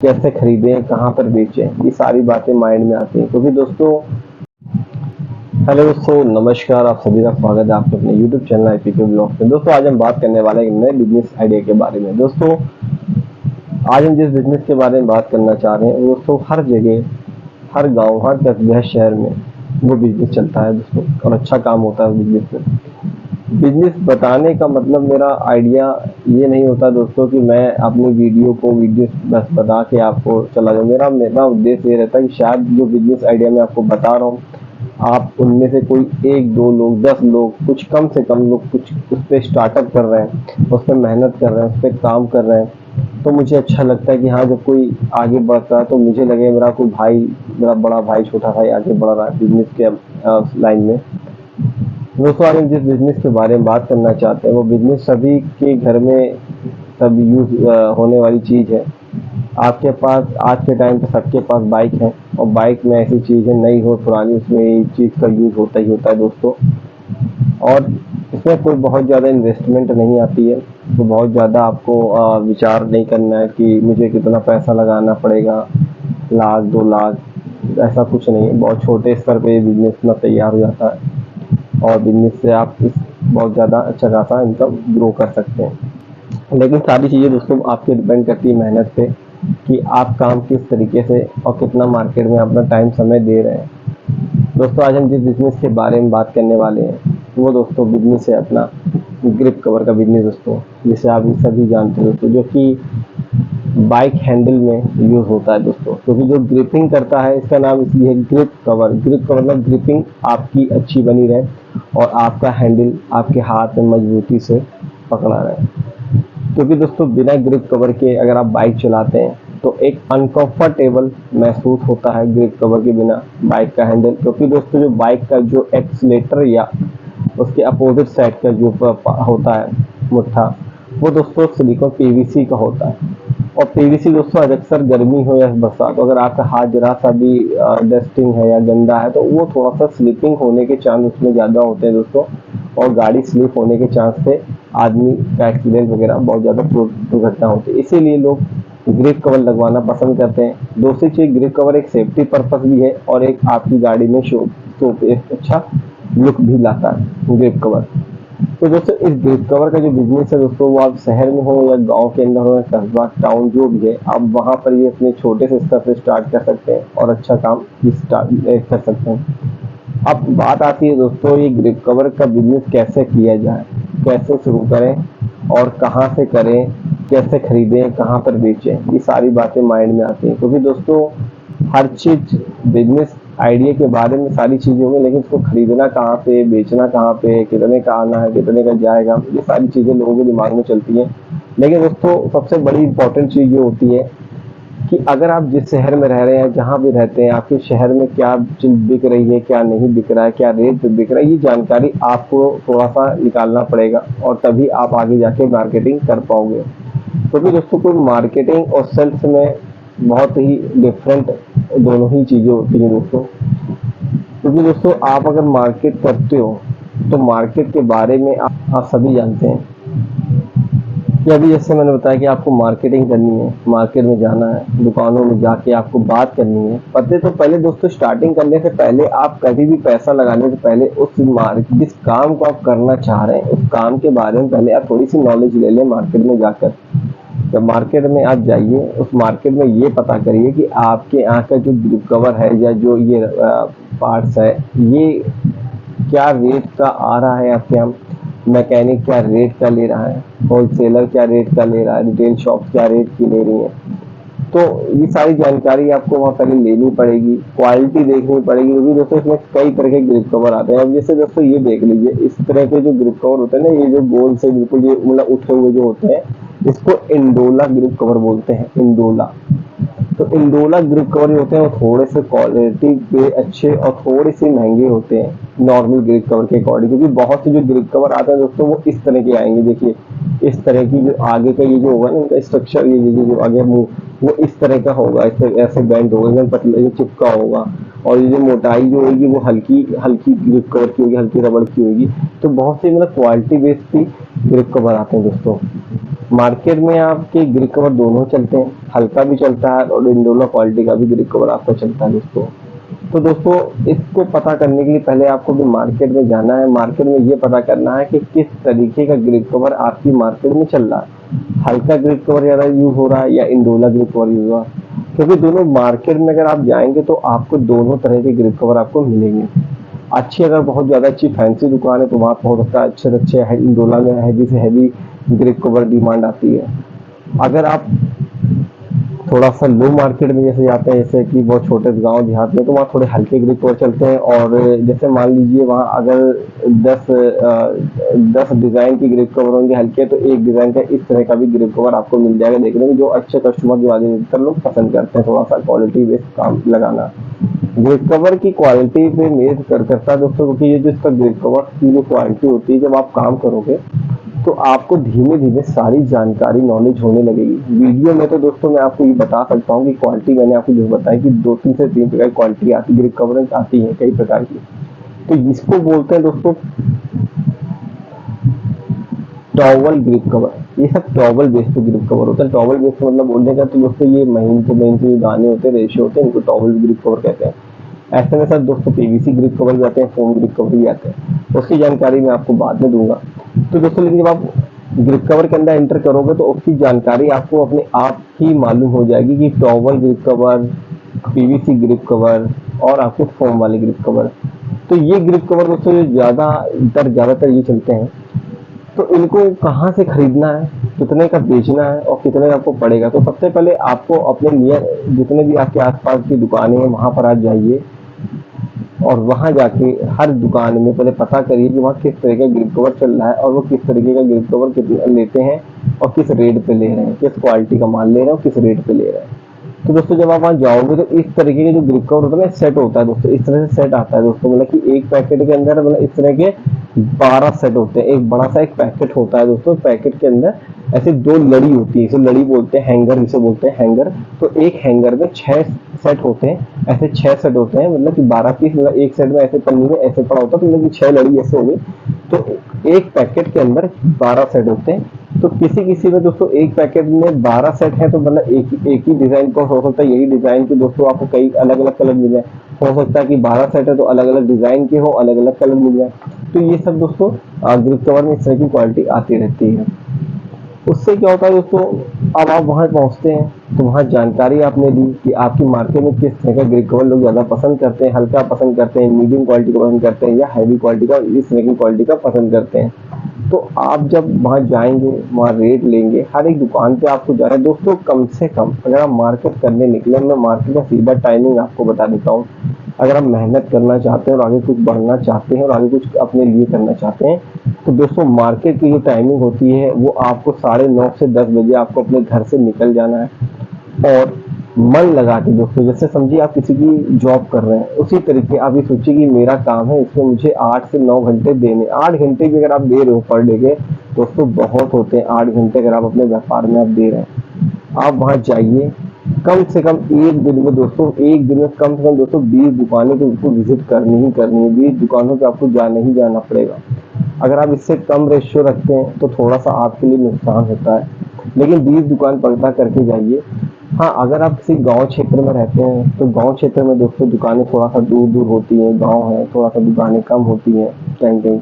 कैसे खरीदें, कहाँ पर बेचें, ये सारी बातें माइंड में आती हैं। क्योंकि दोस्तों, हेलो दोस्तों, नमस्कार। आप सभी का स्वागत है आपके अपने यूट्यूब चैनल आईपीके ब्लॉग में। दोस्तों, आज हम बात करने वाले हैं एक नए बिजनेस आइडिया के बारे में। दोस्तों, आज हम जिस बिजनेस के बारे में बात करना चाह रहे हैं, दोस्तों हर जगह, हर गांव, हर कस्बे, हर शहर में वो बिजनेस चलता है दोस्तों, और अच्छा काम होता है बिजनेस में। बिजनेस बताने का मतलब, मेरा आइडिया ये नहीं होता दोस्तों कि मैं अपनी वीडियो बस बता के आपको चला जाऊँ। मेरा उद्देश्य ये रहता है कि शायद जो बिजनेस आइडिया मैं आपको बता रहा हूँ, आप उनमें से कोई 1-2 लोग, 10 लोग, कुछ कम से कम लोग कुछ उस पर स्टार्टअप कर रहे हैं, उस पर मेहनत कर रहे हैं, उस पर काम कर रहे हैं। तो मुझे अच्छा लगता है कि हाँ, जब कोई आगे बढ़ता है तो मुझे लगे मेरा कोई भाई, मेरा बड़ा भाई, छोटा भाई आगे बढ़ रहा है बिजनेस के लाइन में। दोस्तों, आज हम जिस बिजनेस के बारे में बात करना चाहते हैं, वो बिजनेस सभी के घर में सब यूज होने वाली चीज़ है। आपके पास आज के टाइम पे सबके पास बाइक है, और बाइक में ऐसी चीज़ है, नई हो पुरानी, उसमें ये चीज़ का यूज होता ही होता है दोस्तों। और इसमें कोई बहुत ज़्यादा इन्वेस्टमेंट नहीं आती है, तो बहुत ज़्यादा आपको विचार नहीं करना है कि मुझे कितना पैसा लगाना पड़ेगा, 1 लाख 2 लाख, ऐसा कुछ नहीं है। बहुत छोटे स्तर पे ये बिजनेस अपना तैयार हो जाता है, और बिजनेस से आप इस बहुत ज़्यादा अच्छा खासा इनकम ग्रो कर सकते हैं। लेकिन सारी चीज़ें दोस्तों आपके डिपेंड करती है मेहनत पे, कि आप काम किस तरीके से और कितना मार्केट में अपना टाइम समय दे रहे हैं। दोस्तों, आज हम जिस बिजनेस के बारे में बात करने वाले हैं, वो दोस्तों बिजनेस है अपना ग्रिप कवर का बिजनेस दोस्तों, जिसे आप सभी जानते हो दोस्तों, जो कि बाइक हैंडल में यूज होता है दोस्तों। क्योंकि जो ग्रिपिंग करता है, इसका नाम इसलिए है ग्रिप कवर। ग्रिप कवर मतलब ग्रिपिंग आपकी अच्छी बनी रहे, और आपका हैंडल आपके हाथ में मजबूती से पकड़ा रहे। क्योंकि दोस्तों, बिना ग्रिप कवर के अगर आप बाइक चलाते हैं तो एक अनकंफर्टेबल महसूस होता है ग्रिप कवर के बिना बाइक का हैंडल। क्योंकि दोस्तों, जो बाइक का जो एक्सीलेटर या उसके अपोजिट साइड का जो होता है मुट्ठा, वो दोस्तों सिलिकॉन पीवीसी का होता है। और पीवीसी दोस्तों, अक्सर गर्मी हो या बरसात, अगर आपका हाथ जरा सा भी डस्टिंग है या गंदा है, तो वो थोड़ा सा स्लिपिंग होने के चांस उसमें ज़्यादा होते हैं दोस्तों, और गाड़ी स्लिप होने के चांस से आदमी का एक्सीडेंट वगैरह बहुत ज़्यादा दुर्घटना होती है। इसीलिए लोग ग्रिप कवर लगवाना पसंद करते हैं। दूसरी चीज़, ग्रिप कवर एक सेफ्टी पर्पस भी है, और एक आपकी गाड़ी में शो एक अच्छा लुक भी लाता है ग्रिप कवर। तो दोस्तों, इस ग्रिप कवर का जो बिजनेस है दोस्तों, वो आप शहर में हो या गांव के अंदर हो या कस्बा टाउन जो भी है, आप वहां पर ये अपने छोटे से स्तर से स्टार्ट कर सकते हैं, और अच्छा काम कर सकते हैं। अब बात आती है दोस्तों, ये ग्रिप कवर का बिजनेस कैसे किया जाए, कैसे शुरू करें, और कहाँ से करें, कैसे खरीदें, कहाँ पर बेचें, ये सारी बातें माइंड में आती हैं। क्योंकि दोस्तों, हर चीज बिजनेस आइडिया के बारे में सारी चीजें होंगी, लेकिन उसको खरीदना कहाँ पे, बेचना कहाँ पे, कितने का आना है, कितने का जाएगा, ये सारी चीजें लोगों के दिमाग में चलती हैं। लेकिन दोस्तों, सबसे बड़ी इंपॉर्टेंट चीज ये होती है कि अगर आप जिस शहर में रह रहे हैं, जहाँ भी रहते हैं, आपके शहर में क्या चीज बिक रही है, क्या नहीं बिक रहा है, क्या रेट पे बिक रहा है, ये जानकारी आपको थोड़ा सा निकालना पड़ेगा, और तभी आप आगे जाके मार्केटिंग कर पाओगे। क्योंकि दोस्तों, कोई मार्केटिंग और सेल्स में बहुत ही डिफरेंट दोनों ही चीजें होती हैं दोस्तों। क्योंकि दोस्तों, आप अगर मार्केट करते हो तो मार्केट के बारे में आप सभी जानते हैं कि अभी जैसे मैंने बताया कि आपको मार्केटिंग करनी है, मार्केट में जाना है, दुकानों में जाके आपको बात करनी है। पते तो पहले दोस्तों, स्टार्टिंग करने से पहले, आप कभी भी पैसा लगाने से पहले जिस काम को आप करना चाह रहे हैं, उस काम के बारे में पहले आप थोड़ी सी नॉलेज ले लें मार्केट में जाकर। जब मार्केट में आप जाइए, उस मार्केट में ये पता करिए कि आपके यहाँ का जो ग्रिप कवर है या जो ये पार्ट्स है, ये क्या रेट का आ रहा है आपके यहाँ, मैकेनिक क्या रेट का ले रहा है, होलसेलर क्या रेट का ले रहा है, रिटेल शॉप क्या रेट की ले रही है। तो ये सारी जानकारी आपको वहाँ पहले लेनी पड़ेगी, क्वालिटी देखनी पड़ेगी। क्योंकि दोस्तों, इसमें कई तरह के ग्रिप कवर आते हैं। अब जैसे दोस्तों ये देख लीजिए, इस तरह के जो ग्रिप कवर होते हैं ना, ये जो गोल से बिल्कुल ये मतलब उठे हुए जो होते हैं, इसको इंडोला ग्रिप कवर बोलते हैं, इंडोला। तो इंडोला ग्रिप कवर होते हैं, वो थोड़े से क्वालिटी पे अच्छे और थोड़े से महंगे होते हैं नॉर्मल ग्रिप कवर के अकॉर्डिंग। क्योंकि बहुत से जो ग्रिप कवर आते हैं दोस्तों, वो इस तरह के आएंगे। देखिए, इस तरह की जो आगे का ये जो होगा ना, इनका स्ट्रक्चर, ये जो आगे मुंह, वो इस तरह का होगा, ऐसे बैंड होगा, एकदम पतला चिपका होगा। और ये जो मोटाई जो होगी, वो हल्की हल्की ग्रिप कवर की होगी, हल्की रबड़ की होगी। तो बहुत से मतलब क्वालिटी बेस्ड भी ग्रिप कवर आते हैं दोस्तों। मार्केट में आपके ग्रिप कवर दोनों चलते हैं, हल्का भी चलता है और इंडोला क्वालिटी का भी ग्रिप कवर आपका चलता है दोस्तों। तो दोस्तों इसको पता करने के लिए पहले आपको भी मार्केट में जाना है, मार्केट में ये पता करना है कि किस तरीके का ग्रिप कवर आपकी मार्केट में चल रहा है, हल्का ग्रिप कवर ज़्यादा यूज हो रहा है या इंडोला ग्रिप कवर यूज हो रहा है। क्योंकि दोनों मार्केट में अगर आप जाएंगे तो आपको दोनों तरह के ग्रिप कवर आपको मिलेंगे। अच्छी अगर बहुत ज़्यादा अच्छी फैंसी दुकान है तो वहाँ हो सकता है अच्छे से अच्छे इंडोला में हैवी से हैवी ग्रिप कवर डिमांड आती है। अगर आप थोड़ा सा लो मार्केट में जैसे जाते हैं, जैसे कि बहुत छोटे गांव देहात में, तो वहाँ थोड़े हल्के ग्रिप कवर चलते हैं। और जैसे मान लीजिए वहाँ अगर 10 डिज़ाइन की ग्रिप कवर होंगे हल्के, तो एक डिज़ाइन का इस तरह का भी ग्रिप कवर आपको मिल जाएगा देखने में, जो अच्छे कस्टमर जो अधिकतर लोग पसंद करते हैं थोड़ा सा क्वालिटी बेस्ड काम लगाना। ग्रिप कवर की क्वालिटी पे मेज करता है दोस्तों, क्योंकि ये जो इसका ग्रिप कवर की जो क्वालिटी होती है, जब आप काम करोगे तो आपको धीमे धीमे सारी जानकारी नॉलेज होने लगेगी। वीडियो में तो दोस्तों मैं आपको ये बता सकता हूँ कि क्वालिटी मैंने आपको जो बताई कि 2-3 से 3 प्रकार की क्वालिटी आती है, ग्रिप कवर आती है कई प्रकार की। तो इसको बोलते हैं दोस्तों टॉवल ग्रिप कवर। ये सब टॉवल बेस्ड ग्रिप कवर होता है। टॉवल बेस्ड मतलब बोलने का तो दोस्तों ये महीन से दाने होते हैं, रेशे होते हैं, इनको टॉवल ग्रिप कवर कहते हैं। ऐसे में सर दोस्तों पीवीसी ग्रिप कवर भी आते हैं, फोम ग्रिप कवर भी आते हैं, उसकी जानकारी मैं आपको बाद में दूंगा। तो दोस्तों लेकिन जब आप ग्रिप कवर के अंदर एंटर करोगे तो उसकी जानकारी आपको अपने आप ही मालूम हो जाएगी कि towel grip cover, PVC grip cover और आपके फोम वाले ग्रिप कवर। तो ये ग्रिप कवर दोस्तों ज्यादातर ये चलते हैं। तो इनको कहाँ से खरीदना है, कितने का बेचना है और कितने का आपको पड़ेगा। तो सबसे पहले आपको अपने नियर जितने भी आपके आसपास की दुकानें हैं वहाँ पर आप जाइए और वहाँ जाके हर दुकान में पहले पता करिए कि वहाँ किस तरह का ग्रिप कवर चल रहा है और वो किस तरीके का ग्रिप कवर कितना लेते हैं और किस रेट पे ले रहे हैं, किस क्वालिटी का माल ले रहे हैं और किस रेट पे ले रहे हैं। तो दोस्तों जब आप वहाँ जाओगे तो इस तरीके के जो ग्रिप कवर होता है ना, सेट होता है दोस्तों, इस तरह से सेट आता है दोस्तों। मतलब कि एक पैकेट के अंदर मतलब इस तरह के 12 सेट होते हैं। एक बड़ा सा एक पैकेट होता है दोस्तों, पैकेट के अंदर ऐसे 2 लड़ी होती है, इसे लड़ी बोलते हैं, हैंगर जिसे बोलते हैं हैंगर। तो एक हैंगर में 6 सेट होते हैं, ऐसे 6 सेट होते हैं, मतलब कि 12 पीस, मतलब एक सेट में ऐसे पन्नी में ऐसे पड़ा होता है, तो मतलब कि 6 लड़ी ऐसे हो गई। तो एक पैकेट के अंदर 12 सेट होते हैं। तो किसी में दोस्तों एक पैकेट में 12 सेट है, तो मतलब एक ही डिजाइन का हो सकता है, यही डिजाइन के दोस्तों आपको कई अलग अलग कलर मिल जाए। हो सकता है कि 12 सेट है तो अलग अलग डिजाइन के हो, अलग अलग कलर मिल जाए। तो ये सब दोस्तों ग्रिप कवर में इस तरह की क्वालिटी आती रहती है। उससे क्या होता है दोस्तों, अब आप वहां पहुंचते हैं तो वहां जानकारी आपने दी कि आपकी मार्केट में किस तरह का ग्रिप कवर लोग ज्यादा पसंद करते हैं, हल्का पसंद करते हैं, मीडियम क्वालिटी का पसंद करते हैं या हैवी क्वालिटी का, इस तरह की क्वालिटी का पसंद करते हैं। तो आप जब वहां जाएंगे, वहां रेट लेंगे, हर एक दुकान पे आपको जाना है दोस्तों। कम से कम अगर आप मार्केट करने निकले, मैं मार्केट का सीधा टाइमिंग आपको बता देता हूँ। अगर आप मेहनत करना चाहते हैं और आगे कुछ बढ़ना चाहते हैं और आगे कुछ अपने लिए करना चाहते हैं, तो दोस्तों मार्केट की जो टाइमिंग होती है वो आपको 9:30 से 10 बजे आपको अपने घर से निकल जाना है। और मन लगा के दोस्तों, जैसे समझिए आप किसी की जॉब कर रहे हैं, उसी तरीके आप ये सोचिए कि मेरा काम है, इसमें मुझे 8 से 9 घंटे देने। 8 घंटे भी अगर आप दे रहे हो पर डे के दोस्तों, बहुत होते हैं 8 घंटे अगर आप अपने व्यापार में आप दे रहे हैं। आप वहां जाइए, कम से कम एक दिन में दोस्तों, एक दिन में कम से कम दोस्तों 20 दुकानें तो उसको विजिट करनी ही करनी है। 20 दुकानों पे आपको जाना ही जाना पड़ेगा। अगर आप इससे कम रेशियो रखते हैं तो थोड़ा सा आपके लिए नुकसान होता है, लेकिन 20 दुकान पता करके जाइए। हाँ, अगर आप किसी गांव क्षेत्र में रहते हैं तो गांव क्षेत्र में दोस्तों दुकानें थोड़ा सा दूर दूर होती हैं, गांव है थोड़ा सा दुकानें कम होती हैं कहीं कहीं,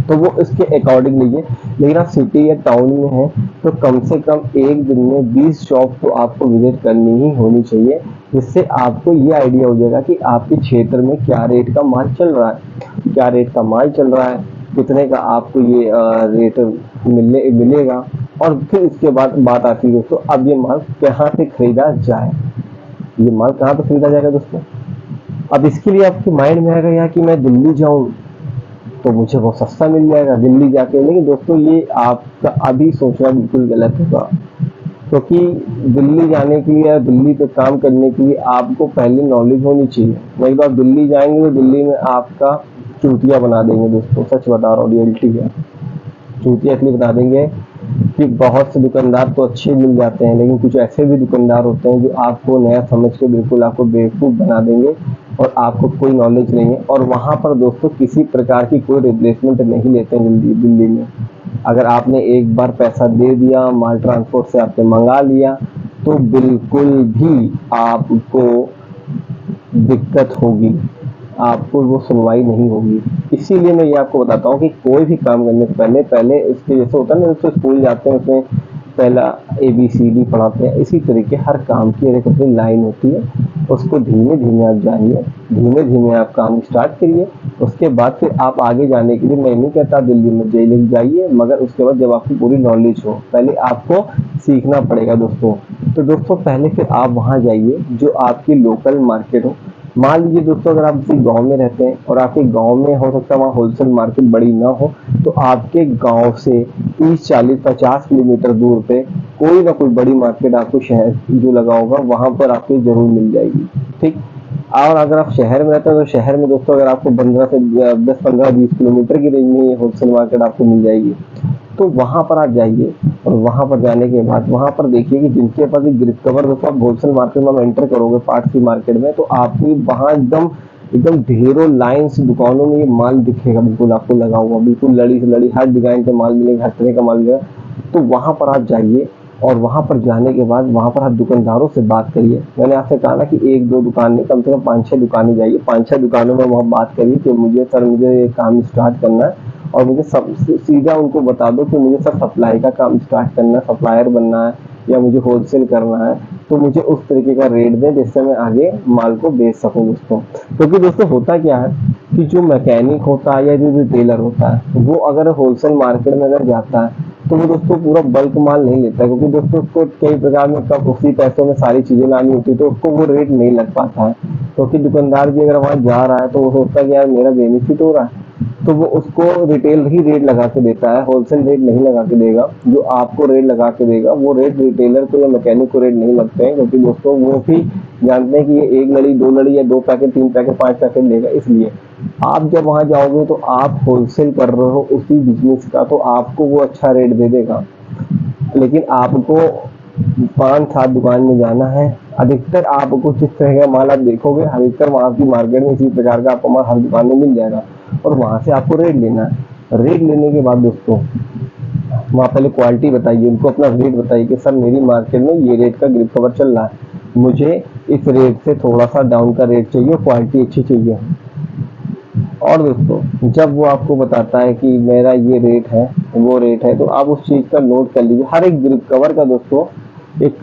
तो वो इसके अकॉर्डिंग लीजिए। लेकिन आप सिटी या टाउन में हैं तो कम से कम एक दिन में 20 शॉप तो आपको विजिट करनी ही होनी चाहिए, जिससे आपको ये आइडिया हो जाएगा कि आपके क्षेत्र में क्या रेट का माल चल रहा है, क्या रेट का माल चल रहा है, कितने का आपको ये रेट मिलेगा। और फिर इसके बाद बात आती है दोस्तों, अब ये माल कहाँ से खरीदा जाए। ये माल कहाँ पे खरीदा जाएगा दोस्तों, अब इसके लिए आपके माइंड में आएगा यार कि मैं दिल्ली जाऊं तो मुझे बहुत सस्ता मिल जाएगा दिल्ली जाके। लेकिन दोस्तों ये आपका अभी सोचना बिल्कुल गलत होगा, क्योंकि दिल्ली जाने के लिए या दिल्ली पे काम करने के लिए आपको पहले नॉलेज होनी चाहिए। नहीं तो आप दिल्ली जाएंगे तो दिल्ली में आपका चूतिया बना देंगे दोस्तों, सच बता रहा हूँ, रियलिटी है। चूतिया इसलिए बना देंगे कि बहुत से दुकानदार तो अच्छे मिल जाते हैं, लेकिन कुछ ऐसे भी दुकानदार होते हैं जो आपको नया समझ के बिल्कुल आपको बेवकूफ़ बना देंगे और आपको कोई नॉलेज नहीं है। और वहाँ पर दोस्तों किसी प्रकार की कोई रिप्लेसमेंट नहीं लेते हैं जल्दी दिल्ली में। अगर आपने एक बार पैसा दे दिया, माल ट्रांसपोर्ट से आपने मंगा लिया, तो बिल्कुल भी आपको दिक्कत होगी, आपको वो सुनवाई नहीं होगी। इसीलिए मैं ये आपको बताता हूँ कि कोई भी काम करने से पहले पहले इसके जैसे होता है ना, जैसे स्कूल जाते हैं उसमें पहला ABCD पढ़ाते हैं, इसी तरीके हर काम की एक अपनी लाइन होती है। उसको धीमे धीमे आप जानिए, धीमे धीमे आप काम स्टार्ट करिए। उसके बाद फिर आप आगे जाने के लिए, मैं नहीं कहता दिल्ली में जेल जाइए, मगर उसके बाद जब आपकी पूरी नॉलेज हो, पहले आपको सीखना पड़ेगा दोस्तों। तो दोस्तों पहले फिर आप वहाँ जाइए जो आपकी लोकल मार्केट हो। मान लीजिए दोस्तों अगर आप किसी गांव में रहते हैं और आपके गांव में हो सकता है वहाँ होलसेल मार्केट बड़ी ना हो, तो आपके गांव से 30, 40, 50 किलोमीटर दूर पे कोई ना कोई बड़ी मार्केट आपको शहर जो लगा होगा वहां पर आपको जरूर मिल जाएगी। ठीक। और अगर आप शहर में रहते हैं तो शहर में दोस्तों अगर आपको 15 से 10, 15, 20 किलोमीटर की रेंज में होलसेल मार्केट आपको मिल जाएगी। तो वहां पर आप जाइए और वहां पर जाने के बाद वहां पर देखिए कि जिनके पास एक ग्रिप कवर, दोस्तों आप होलसेल मार्केट में एंटर करोगे पार्ट्स की मार्केट में, तो आपको वहां एकदम एकदम ढेरों लाइन से दुकानों में ये माल दिखेगा, बिल्कुल आपको लगा हुआ, बिल्कुल लड़ी से लड़ी हर डिजाइन का माल मिलेगा, हर तरह का माल मिलेगा। तो वहां पर आप जाइए और वहां पर जाने के बाद वहां पर आप दुकानदारों से बात करिए। मैंने आपसे कहा ना कि एक दो दुकान नहीं, कम से कम 5-6 दुकानें जाइए, 5-6 दुकानों में वहां बात करिए कि मुझे सर मुझे ये काम स्टार्ट करना है, और मुझे सब सीधा उनको बता दो कि मुझे सर सप्लाई का काम स्टार्ट करना है, सप्लायर बनना है या मुझे होलसेल करना है, तो मुझे उस तरीके का रेट दें जिससे मैं आगे माल को बेच सकूं दोस्तों। क्योंकि दोस्तों होता क्या है कि जो मैकेनिक होता है या जो रिटेलर होता है, वो अगर होलसेल मार्केट में अगर जाता है तो वो दोस्तों पूरा बल्क माल नहीं लेता है, क्योंकि दोस्तों उसको कई प्रकार में कब उसी पैसों में सारी चीजें लानी होती है, तो उसको वो रेट नहीं लग पाता है। क्योंकि दुकानदार भी अगर वहां जा रहा है तो वो सोचता है कि यार मेरा बेनिफिट हो रहा है, तो वो उसको रिटेल ही रेट लगा के देता है, होलसेल रेट नहीं लगा के देगा। जो आपको रेट लगा के देगा वो रेट रिटेलर को या मैकेनिक को रेट नहीं लगते हैं, क्योंकि दोस्तों वो भी जानते हैं कि ये एक लड़ी, दो लड़ी या 2 पैकेट, 3 पैकेट, 5 पैकेट लेगा। इसलिए आप जब वहां जाओगे तो आप होलसेल कर रहे हो उसी बिजनेस का, तो आपको वो अच्छा रेट दे देगा। लेकिन आपको 5-7 दुकान में जाना है, अधिकतर आपको जिस तरह का माल आप देखोगे अधिकतर वहां की मार्केट में इसी प्रकार का आपको माल हर दुकान में मिल जाएगा, और वहां से आपको रेट लेना है। रेट लेने के बाद दोस्तों वहां पहले क्वालिटी बताइए, उनको अपना रेट बताइए कि सर मेरी मार्केट में ये रेट का ग्रिप कवर चल रहा है, मुझे इस रेट से थोड़ा सा डाउन का रेट चाहिए, क्वालिटी अच्छी चाहिए। और दोस्तों जब वो आपको बताता है कि मेरा ये रेट है वो रेट है, तो आप उस चीज का नोट कर लीजिए। हर एक ग्रिप कवर का दोस्तों एक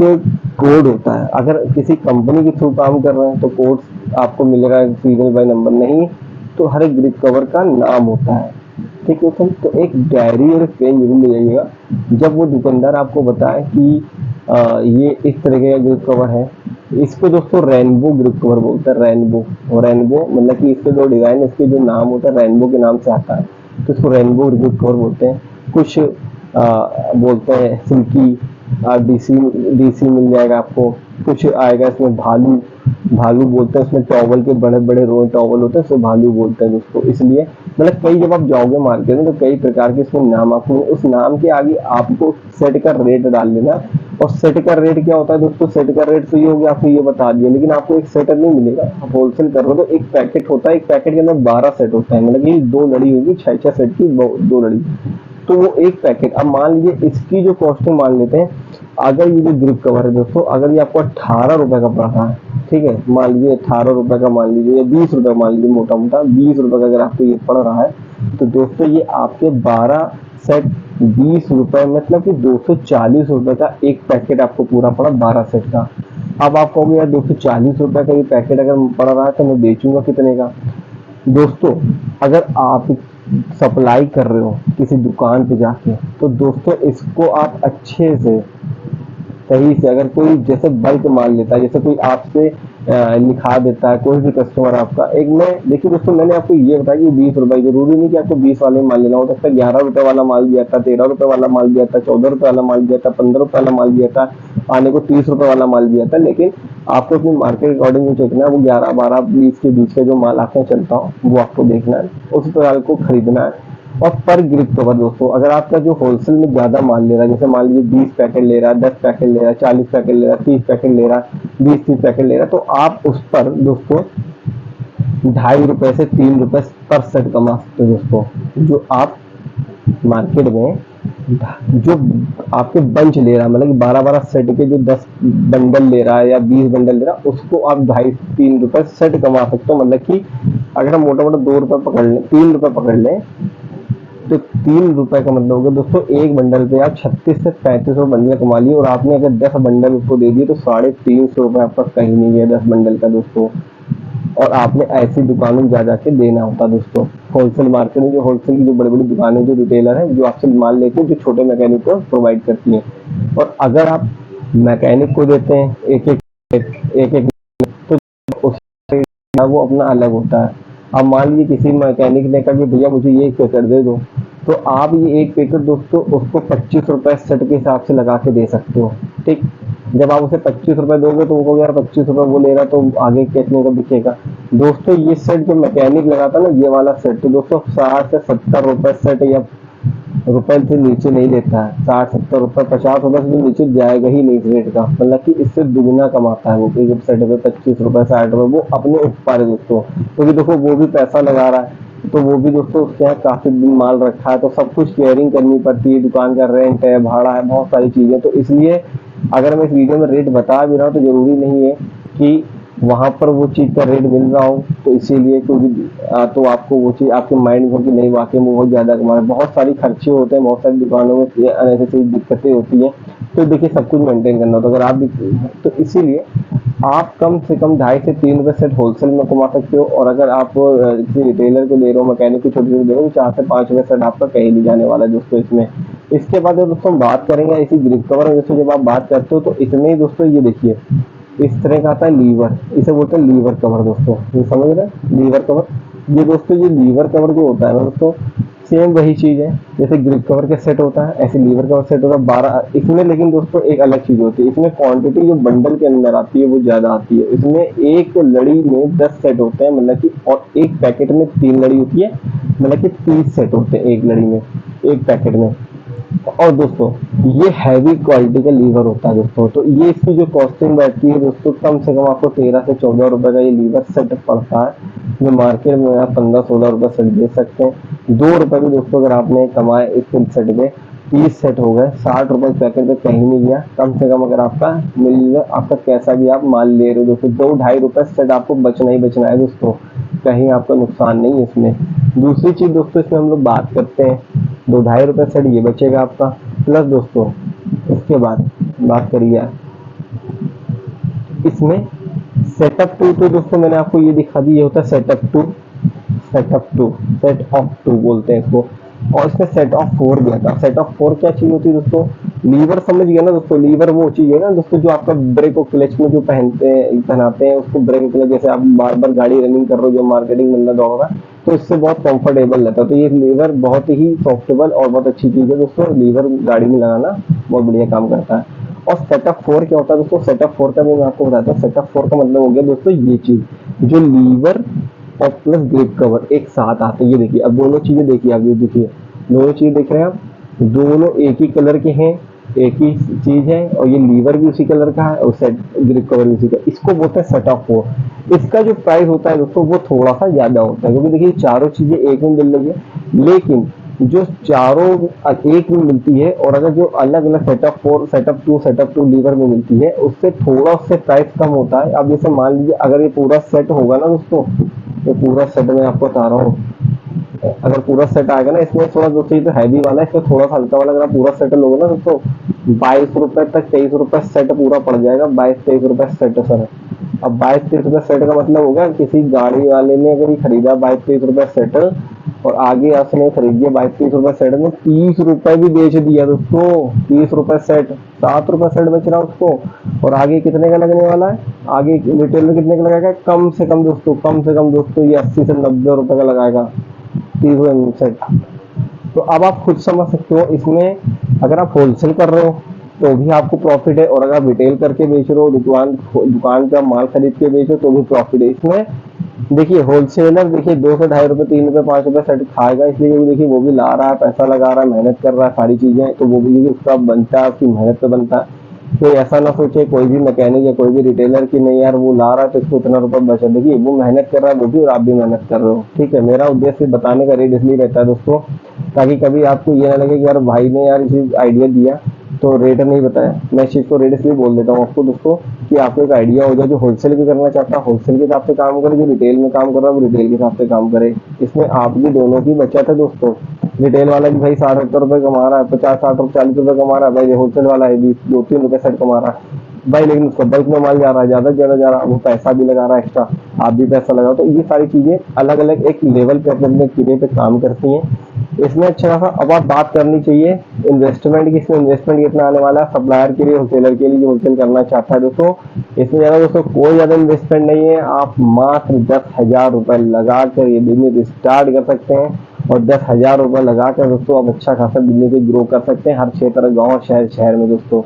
कोड होता है। अगर किसी कंपनी के थ्रू काम कर रहे हैं तो कोड आपको मिलेगा सीरियल बाय नंबर, नहीं तो हर एक ग्रिप कवर का नाम होता है। ठीक है दोस्तों, तो एक डायरी और एक पेन जरूर ले जाइएगा। जब वो दुकानदार आपको बताए कि ये इस तरह का ग्रिप कवर है, इसको दोस्तों रेनबो ग्रिप कवर बोलते हैं। रेनबो, रेनबो मतलब कि इसके जो डिजाइन, इसके जो नाम होता है रेनबो के नाम से आता है, तो इसको रेनबो ग्रिप कवर बोलते हैं। कुछ बोलते हैं सिल्की, डीसी मिल जाएगा आपको। कुछ आएगा इसमें भालू, भालू बोलते हैं, इसमें टॉवल के बड़े बड़े रोल टॉवल होते हैं, इसको भालू बोलते हैं दोस्तों। इसलिए मतलब कई जब आप जाओगे मार्केट में तो कई प्रकार के इसमें नाम, आपको उस नाम के आगे आपको सेट का रेट डाल लेना। और सेट का रेट क्या होता है दोस्तों, सेट का रेट तो ये हो गया, आपको ये बता दिया, लेकिन आपको एक सेट नहीं मिलेगा। आप होलसेल कर रहे हो तो एक पैकेट होता है, एक पैकेट के अंदर 12 सेट होता है, मतलब कि 2 लड़ी होगी, 6-6 सेट की 2 लड़ी, तो वो एक पैकेट। अब मान लीजिए इसकी जो कॉस्टिंग मान लेते हैं, अगर ये जो ग्रिप कवर है दोस्तों, अगर ये आपको 18 रुपए का पड़ रहा है, ठीक है, मान लीजिए 18 रुपए का मान लीजिए, या 20 रुपए मान लीजिए, मोटा मोटा 20 रुपए का अगर आपको ये पड़ रहा है, तो दोस्तों ये आपके 12 सेट 20 रुपए, मतलब कि 240 रुपए का एक पैकेट आपको पूरा पड़ा 12 सेट का। अब आप कहोगे यार 240 रुपए का ये पैकेट अगर पड़ रहा है तो मैं बेचूंगा कितने का। दोस्तों अगर आप सप्लाई कर रहे हो किसी दुकान पे जाके, तो दोस्तों इसको आप अच्छे से सही से, अगर कोई जैसे बल्क माल लेता है, जैसे कोई आपसे लिखा देता है कोई भी कस्टमर आपका, एक में देखिए दोस्तों मैंने आपको ये बताया कि 20 रुपए, जरूरी नहीं कि आपको 20 वाले माल लेना, हो सकता है 11 रुपए वाला माल भी आता है, 13 रुपए वाला माल भी आता है, 14 रुपए वाला माल भी आता है, 15 रुपए वाला माल भी आता है, आने को 30 रुपए वाला माल भी आता है। लेकिन आपको अपनी मार्केट अकॉर्डिंग जो देखना है, वो 11, 12, 20 के बीच का जो माल आपको चलता हो वो आपको देखना है, उस प्रकार को खरीदना है। और पर ग्रिप कवर दोस्तों, अगर आपका जो होलसेल में ज्यादा माल ले रहा है, जैसे मान लीजिए 20 पैकेट ले रहा है, 10 पैकेट ले रहा है, 40 पैकेट ले रहा है, 30 पैकेट ले रहा है, 20-30 पैकेट ले रहा है, तो आप उस पर दोस्तों ₹2.5 से ₹3 पर सेट कमा सकते हो दोस्तों। जो आप मार्केट में जो आपके बंच ले रहा है, मतलब कि 12-12 सेट के जो 10 बंडल ले रहा है या 20 बंडल ले रहा है, उसको आप ₹2.5-3 सेट कमा सकते हो। मतलब कि अगर हम मोटा मोटा ₹2 पकड़ लें, ₹3 पकड़ लें, तो ₹3 का मतलब होगा दोस्तों एक बंडल पे आप 36 से 35 बंडल कमा लिए, और आपने अगर 10 बंडल उसको दे दिए तो ₹350 आपका कहीं नहीं गया 10 बंडल का दोस्तों। और आपने ऐसी दुकानों में जा जाके देना होता दोस्तों। होलसेल मार्केट में जो होलसेल की जो बड़ी बड़ी दुकानें, जो रिटेलर है, जो आपसे माल लेके जो छोटे मैकेनिक को प्रोवाइड करती हैं, और अगर आप मैकेनिक को देते हैं एक तो उसका वो अपना अलग होता है। अब मान लीजिए किसी मैकेनिक ने कहा कि भैया मुझे ये पैकेट दे दो, तो आप ये एक पैकेट दोस्तों उसको ₹25 सेट के हिसाब से लगा के दे सकते हो। ठीक, जब आप उसे ₹25 दोगे तो वो कहोगे यार ₹25 वो ले रहा, तो आगे कितने का बिकेगा दोस्तों। ये सेट जो मैकेनिक लगाता है ना, ये वाला सेट, तो दोस्तों ₹60 से ₹70 सेट या रुपए से नीचे नहीं लेता है। ₹60-70, ₹50 से तो नीचे जाएगा ही नहीं इस रेट का। मतलब कि इससे दुगना कमाता है वो, एक सेट पे ₹25 ₹60 वो अपने ऊपर है दोस्तों, क्योंकि देखो वो भी पैसा लगा रहा है, तो वो भी दोस्तों उसके यहाँ काफी दिन माल रखा है, तो सब कुछ केयरिंग करनी पड़ती है, दुकान का रेंट है, भाड़ा है, बहुत सारी चीजें। तो इसलिए अगर मैं इस वीडियो में रेट बता भी रहा हूँ तो जरूरी नहीं है कि वहां पर वो चीज का रेट मिल रहा हो, तो इसीलिए क्योंकि तो आपको वो चीज आपके माइंड में कि नहीं वाकई में बहुत ज्यादा कमा रहा है। बहुत सारी खर्चे होते हैं, बहुत सारी दुकानों में अननेसेसरी दिक्कतें होती हैं, तो देखिए सब कुछ मेंटेन करना होता है। अगर आप भी, तो इसीलिए आप कम से कम ₹2.5 से ₹3 सेट होलसेल में कमा सकते हो, और अगर आप किसी रिटेलर को दे रहे हो, मैकेनिक को छोटे छोटे दे रहे हो, तो ₹4 से ₹5 सेट आपका कहीं नहीं जाने वाला है दोस्तों इसमें। इसके बाद दोस्तों हम बात करेंगे इसी ग्रिप कवर में। दोस्तों जब आप बात करते हो तो इसमें दोस्तों ये देखिए इस तरह का आता है लीवर, इसे बोलते हैं लीवर कवर दोस्तों, ये समझ रहे हैं लीवर कवर। ये दोस्तों ये लीवर कवर जो होता है ना दोस्तों, सेम वही चीज है जैसे ग्रिप कवर के सेट होता है, ऐसे लीवर कवर सेट होता है 12 इसमें। लेकिन दोस्तों एक अलग चीज होती है, इसमें क्वांटिटी जो बंडल के अंदर आती है वो ज्यादा आती है। इसमें एक लड़ी में 10 सेट होते हैं, मतलब कि, और एक पैकेट में 3 लड़ी होती है, मतलब कि 30 सेट होते हैं एक लड़ी में, एक पैकेट में। और दोस्तों ये हैवी क्वालिटी का लीवर होता है दोस्तों, तो ये इसकी जो कॉस्टिंग बैठती है दोस्तों, कम से कम आपको 13 से ₹14 का ये लीवर सेट पड़ता है, जो मार्केट में आप ₹15-16 सेट दे सकते हैं। ₹2 भी दोस्तों अगर आपने कमाए इस सेट में, 30 सेट हो गए, ₹60 पैकेट पे कहीं नहीं गया। कम से कम अगर आपका मिल आपका कैसा भी आप माल ले रहे हो दोस्तों, ₹2-2.5 सेट आपको बचना ही बचना है दोस्तों, कहीं आपका नुकसान नहीं है इसमें। दूसरी चीज दोस्तों इसमें हम लोग बात करते हैं, ₹2-2.5 सेट ये बचेगा आपका, प्लस दोस्तों इसके बाद बात करिए इसमें सेटअप टू। तो दोस्तों मैंने आपको ये दिखा दी, ये होता है setup two, set of two बोलते हैं इसको। और इसमें सेट ऑफ 4 भी आता है। सेट ऑफ 4 क्या चीज होती है दोस्तों, लीवर समझ गया ना दोस्तों। लीवर वो चीज है ना दोस्तों जो आपका ब्रेक और क्लच में जो पहनाते हैं उसको, ब्रेक क्लच, जैसे आप बार बार गाड़ी रनिंग कर रहे हो, जो मार्केटिंग बंदा दौड़ रहा है, तो इससे बहुत कंफर्टेबल रहता है। तो ये लीवर बहुत ही सॉफ्टेबल और बहुत अच्छी चीज है दोस्तों, लीवर गाड़ी में लगाना बहुत बढ़िया काम करता है। और सेटअप 4 क्या होता है दोस्तों, सेटअप 4 का भी मैं आपको बताता हूँ। सेटअप 4 का मतलब हो गया दोस्तों ये चीज, जो लीवर और प्लस ग्रिप कवर एक साथ आते हैं। ये देखिए, अब दोनों चीजें देखिए, आप ये देखिए दोनों चीज देख रहे हैं आप, दोनों एक ही कलर के हैं, एक ही चीज है, और ये लीवर भी उसी कलर का है और सेट ग्रिप कवर भी उसी का। इसको बोलते हैं सेटअप 4। इसका जो प्राइस होता है दोस्तों वो थोड़ा सा ज्यादा होता है, क्योंकि देखिए चारों चीजें एक में मिल रही है, लेकिन जो चारों एक में मिलती है, और अगर जो अलग अलग सेटअप 4, सेटअप 2 लीवर में मिलती है, उससे थोड़ा उससे प्राइस कम होता है। अब जैसे मान लीजिए अगर ये पूरा सेट होगा ना दोस्तों, ये पूरा सेट में आपको बता रहा हूँ, अगर पूरा सेट आएगा ना, इसमें थोड़ा दोस्तों ये तो हैवी वाला है, इसमें थोड़ा सा हल्का वाला, अगर आप पूरा सेट लोगे ना दोस्तों, ₹22 तक, ₹23 सेट पूरा पड़ जाएगा। ₹22-23 सेट सर। अब ₹22-23 सेट का मतलब होगा किसी गाड़ी वाले ने अगर ये खरीदा ₹22-23 सेट, और आगे आपने खरीद दिया ₹22-23 सेट में, ₹30 भी बेच दिया दोस्तों। ₹30 सेट, ₹7 सेट बच रहा है उसको, और आगे कितने का लगने वाला है, आगे रिटेल में कितने का लगाएगा, कम से कम दोस्तों ये ₹80 से ₹90 का लगाएगा 30 सेट। तो अब आप खुद समझ सकते हो, इसमें अगर आप होलसेल कर रहे हो तो भी आपको प्रॉफिट है, और अगर आप रिटेल करके बेच रहे हो, दुकान का माल खरीद के बेचो तो भी प्रॉफिट है। इसमें देखिए होलसेलर देखिए 2 से ₹2.5 ₹3 ₹5 सेट खाएगा, इसलिए क्योंकि देखिए वो भी ला रहा है, पैसा लगा रहा है, मेहनत कर रहा है, सारी चीजें, तो वो भी देखिए उसका बनता है, उसकी मेहनत पे बनता है। कोई ऐसा ना सोचे कोई भी मैकेनिक या कोई भी रिटेलर की नहीं यार वो ला रहा है तो इसको इतना रुपए बचा, देखिए वो मेहनत कर रहा है वो भी और आप भी मेहनत कर रहे हो, ठीक है। मेरा उद्देश्य बताने का रेट इसलिए रहता है दोस्तों, ताकि कभी आपको ये ना लगे कि यार भाई ने यार इसे आइडिया दिया तो रेट नहीं बताया। मैं इस चीज को रेट इसलिए बोल देता हूँ आपको दोस्तों, कि आपको एक आइडिया हो जाए। जो होलसेल की करना चाहता है होलसेल के हिसाब से काम करे, जो रिटेल में काम कर रहा है वो रिटेल के हिसाब से काम करे। इसमें आपकी दोनों की बचत है दोस्तों। रिटेल वाला भी भाई 60-70 रुपए कमा रहा है, 50-60-40 रुपए कमा रहा है, भाई होलसेल वाला है 20-2-3 रुपए सेट कमा रहा है भाई, लेकिन उसका बल्क में माल जा रहा है, ज्यादा से ज्यादा जा रहा है, वो पैसा भी लगा रहा है एक्स्ट्रा, आप भी पैसा लगाओ। तो ये सारी चीजें अलग अलग एक लेवल पे अपने अपने किले पे काम करती हैं। इसमें अच्छा खासा अब आप बात करनी चाहिए इन्वेस्टमेंट की। इसमें इन्वेस्टमेंट कितना आने वाला है सप्लायर के लिए, होलसेलर के लिए जो होलसेल करना चाहता है दोस्तों, इसमें ज्यादा दोस्तों कोई ज्यादा इन्वेस्टमेंट नहीं है। आप मात्र 10,000 रुपए लगा कर ये बिजनेस स्टार्ट कर सकते हैं, और 10,000 रुपए लगाकर दोस्तों आप अच्छा खासा बिजनेस ग्रो कर सकते हैं। हर क्षेत्र, गांव, शहर शहर में दोस्तों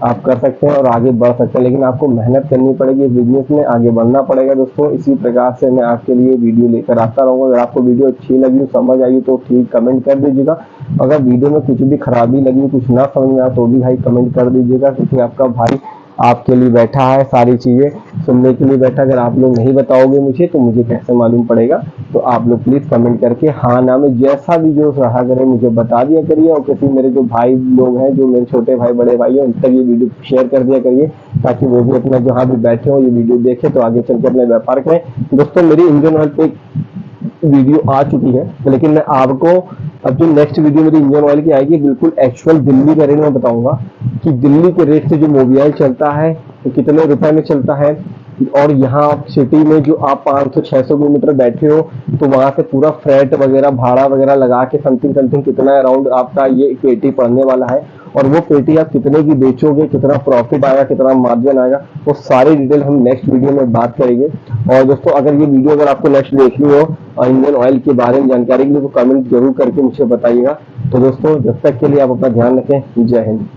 आप कर सकते हैं और आगे बढ़ सकते हैं, लेकिन आपको मेहनत करनी पड़ेगी, इस बिजनेस में आगे बढ़ना पड़ेगा दोस्तों। इसी प्रकार से मैं आपके लिए वीडियो लेकर आता रहूंगा। अगर आपको वीडियो अच्छी लगी, समझ आई तो ठीक कमेंट कर दीजिएगा। अगर वीडियो में कुछ भी खराबी लगी, कुछ ना समझ में आया तो भी भाई कमेंट कर दीजिएगा, क्योंकि आपका भाई आपके लिए बैठा है, सारी चीजें सुनने के लिए बैठा। अगर आप लोग नहीं बताओगे मुझे तो मुझे कैसे मालूम पड़ेगा। तो आप लोग प्लीज कमेंट करके हाँ ना में जैसा भी जो रहा करे मुझे बता दिया करिए, और किसी मेरे जो भाई लोग हैं, जो मेरे छोटे भाई बड़े भाई हैं, उन तक ये वीडियो शेयर कर दिया करिए, ताकि वो भी अपना जहाँ भी बैठे हो ये वीडियो देखे तो आगे चल के अपने व्यापार करें। दोस्तों मेरी इंजन ऑयल पे वीडियो आ चुकी है, लेकिन मैं आपको अब जो नेक्स्ट वीडियो मेरी इंजन ऑयल की आएगी बिल्कुल एक्चुअल दिल्ली का रेट मैं बताऊंगा, कि दिल्ली के रेट से जो मोबियाइल चलता है तो कितने रुपए में चलता है, और यहाँ सिटी में जो आप 500-600 किलोमीटर बैठे हो तो वहां से पूरा फ्रेट वगैरह भाड़ा वगैरह लगा के समथिंग समथिंग कितना अराउंड आपका ये पेटी पड़ने वाला है, और वो पेटी आप कितने की बेचोगे, कितना प्रॉफिट आएगा, कितना मार्जिन आएगा, वो सारी डिटेल हम नेक्स्ट वीडियो में बात करेंगे। और दोस्तों अगर ये वीडियो अगर आपको नेक्स्ट देखनी हो इंडियन ऑयल के बारे में जानकारी के लिए तो कमेंट जरूर करके मुझे बताइएगा। तो दोस्तों जब तक के लिए आप अपना ध्यान रखें, जय हिंद।